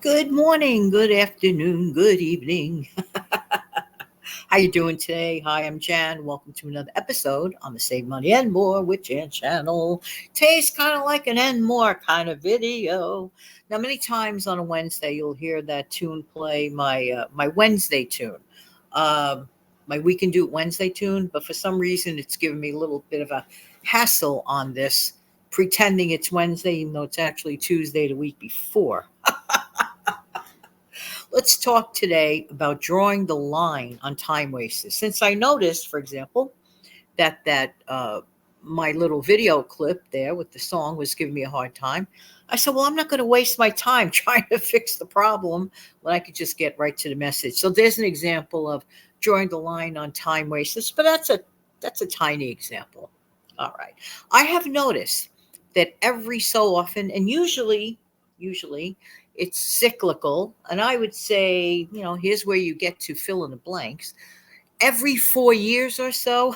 Good morning, good afternoon, good evening. How you doing today? Hi, I'm Jan. Welcome to another episode on the Save Money and More with Jan channel. Today's kind of like an and more kind of video. Now, many times on a Wednesday, you'll hear that tune play, my Wednesday tune, um, my We Can Do It Wednesday tune. But for some reason, it's giving me a little bit of a hassle on this, pretending it's Wednesday, even though it's actually Tuesday the week before. Let's talk today about drawing the line on time wasters. Since I noticed, for example, that my little video clip there with the song was giving me a hard time, I said, "Well, I'm not going to waste my time trying to fix the problem when I could just get right to the message." So there's an example of drawing the line on time wasters, but that's a tiny example. All right, I have noticed that every so often, and usually it's cyclical, and I would say, here's where you get to fill in the blanks. Every 4 years or so,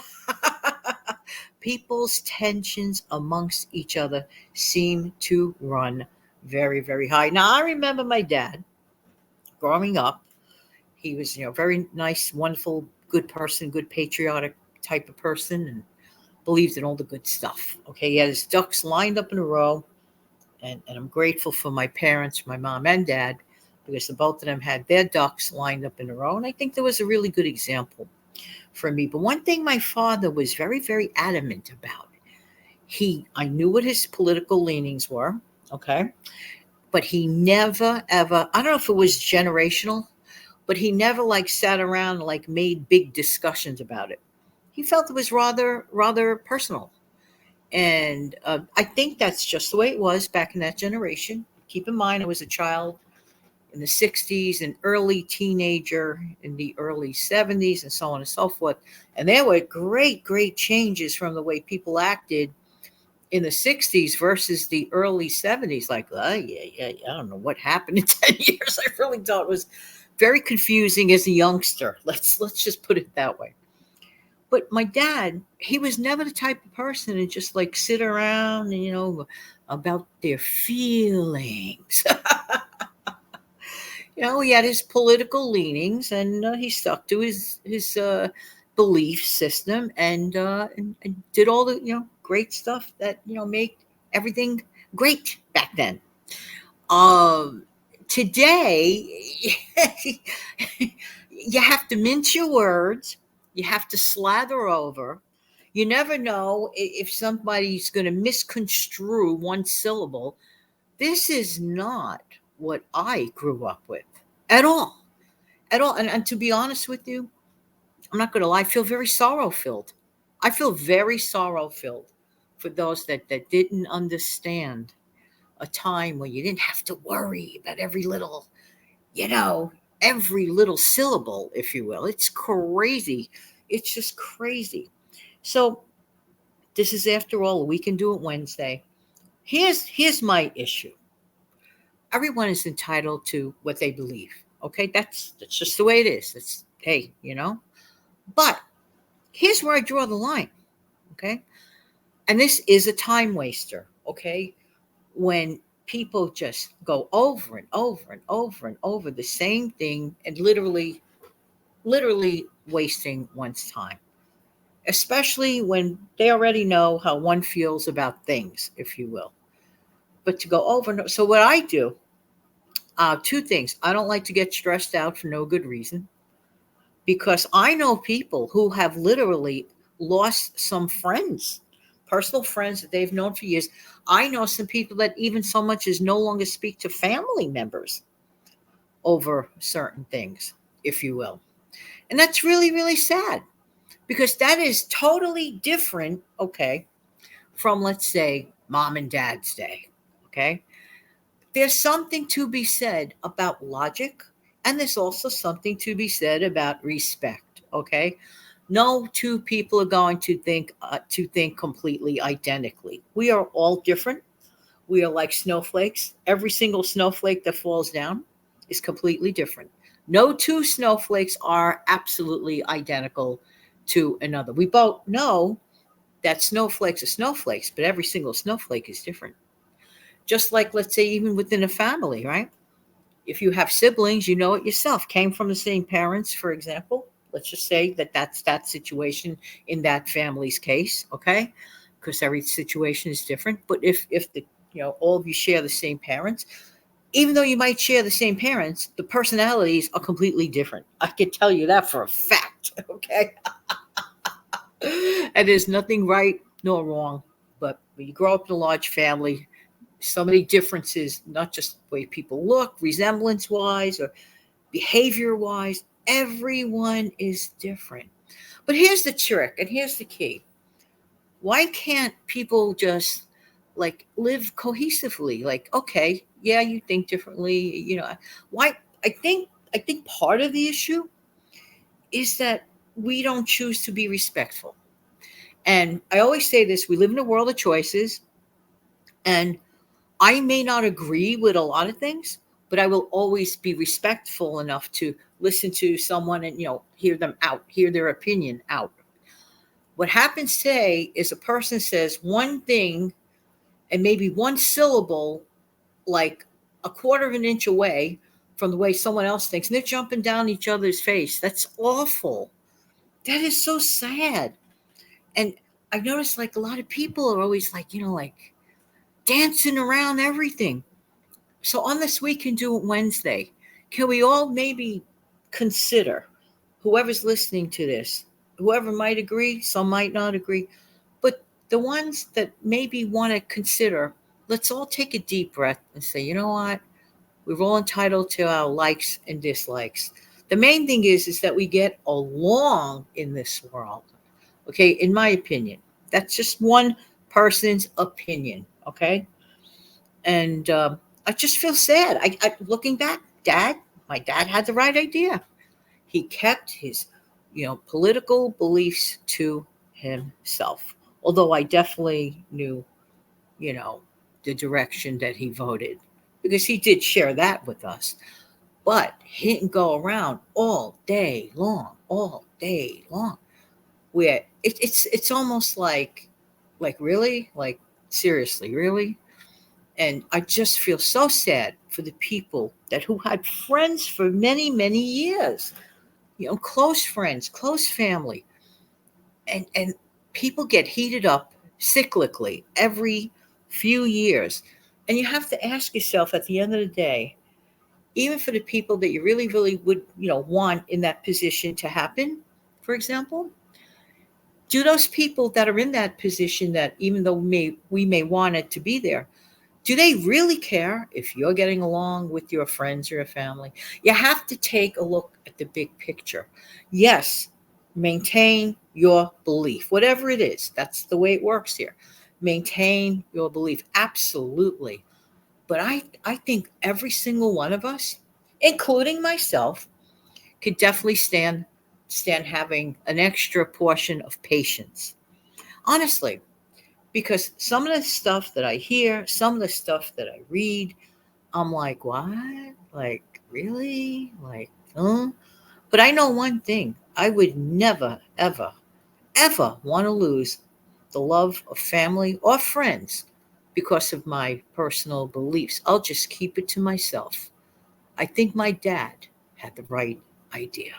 people's tensions amongst each other seem to run very, very high. Now, I remember my dad growing up. He was, very nice, wonderful, good person, good patriotic type of person, and believed in all the good stuff. Okay, he had his ducks lined up in a row, and I'm grateful for my parents, my mom and dad, because the both of them had their ducks lined up in a row. And I think there was a really good example for me. But one thing my father was very, very adamant about, I knew what his political leanings were, okay, but he never ever, I don't know if it was generational, but he never like sat around and like made big discussions about it. He felt it was rather personal. And I think that's just the way it was back in that generation. Keep in mind, I was a child in the 60s, an early teenager in the early 70s, and so on and so forth. And there were great, great changes from the way people acted in the 60s versus the early 70s. Like, yeah, I don't know what happened in 10 years. I really don't. It was very confusing as a youngster. Let's just put it that way. But my dad, he was never the type of person to just like sit around and, about their feelings. He had his political leanings, and he stuck to his belief system, and did all the great stuff that made everything great back then. Um, Today, you have to mince your words. You have to slather over. You never know if somebody's going to misconstrue one syllable. This is not what I grew up with at all. At all. And to be honest with you, I'm not going to lie, I feel very sorrow filled. I feel very sorrow filled for those that didn't understand a time when you didn't have to worry about you know, every little syllable, if you will. It's crazy. It's just crazy. So this is, after all, We Can Do It Wednesday. Here's my issue. Everyone is entitled to what they believe. Okay, that's just the way it is. It's, hey, But here's where I draw the line. Okay, and this is a time waster. Okay, when people just go over and over and over and over the same thing, and literally wasting one's time, especially when they already know how one feels about things, if you will. But to go over and over. So what I do, two things. I don't like to get stressed out for no good reason, because I know people who have literally lost some friends, personal friends that they've known for years. I know some people that even so much as no longer speak to family members over certain things, if you will. And that's really, really sad, because that is totally different, okay, from, let's say, mom and dad's day, okay? There's something to be said about logic, and there's also something to be said about respect, okay? No two people are going to think completely identically. We are all different. We are like snowflakes. Every single snowflake that falls down is completely different. No two snowflakes are absolutely identical to another. We both know that snowflakes are snowflakes, but every single snowflake is different. Just like, let's say, even within a family, right? If you have siblings, you know it yourself, came from the same parents, for example. Let's just say that that's that situation in that family's case, okay? Because every situation is different. But if the all of you share the same parents, even though you might share the same parents, the personalities are completely different. I can tell you that for a fact, okay? And there's nothing right nor wrong. But when you grow up in a large family, so many differences, not just the way people look, resemblance wise or behavior wise, everyone is different. But here's the trick and here's the key. Why can't people just like live cohesively? Like, okay, yeah, you think differently, why I think part of the issue is that we don't choose to be respectful. And I always say this, we live in a world of choices, and I may not agree with a lot of things, but I will always be respectful enough to listen to someone and hear them out, hear their opinion out. What happens today is a person says one thing and maybe one syllable, like a quarter of an inch away from the way someone else thinks, and they're jumping down each other's face. That's awful. That is so sad. And I've noticed like a lot of people are always like, like dancing around everything. So on this We Can Do It Wednesday, can we all maybe consider, whoever's listening to this, whoever might agree, some might not agree, but the ones that maybe want to consider, let's all take a deep breath and say, you know what? We're all entitled to our likes and dislikes. The main thing is that we get along in this world. Okay, in my opinion, that's just one person's opinion. Okay, and I just feel sad. Looking back, my dad had the right idea. He kept his, political beliefs to himself. Although I definitely knew, you know, the direction that he voted because he did share that with us. But he didn't go around all day long. Where it's almost like really, like seriously, really. And I just feel so sad for the people that who had friends for many, many years, close friends, close family. And people get heated up cyclically every few years. And you have to ask yourself at the end of the day, even for the people that you really, really would, want in that position to happen, for example, do those people that are in that position that even though we may want it to be there, do they really care if you're getting along with your friends or your family? You have to take a look at the big picture. Yes, maintain your belief, whatever it is. That's the way it works here. Maintain your belief. Absolutely. But I think every single one of us, including myself, could definitely stand having an extra portion of patience. Honestly, because some of the stuff that I hear, some of the stuff that I read, I'm like, what? Like, really? Like, huh? But I know one thing. I would never, ever, ever want to lose the love of family or friends because of my personal beliefs. I'll just keep it to myself. I think my dad had the right idea.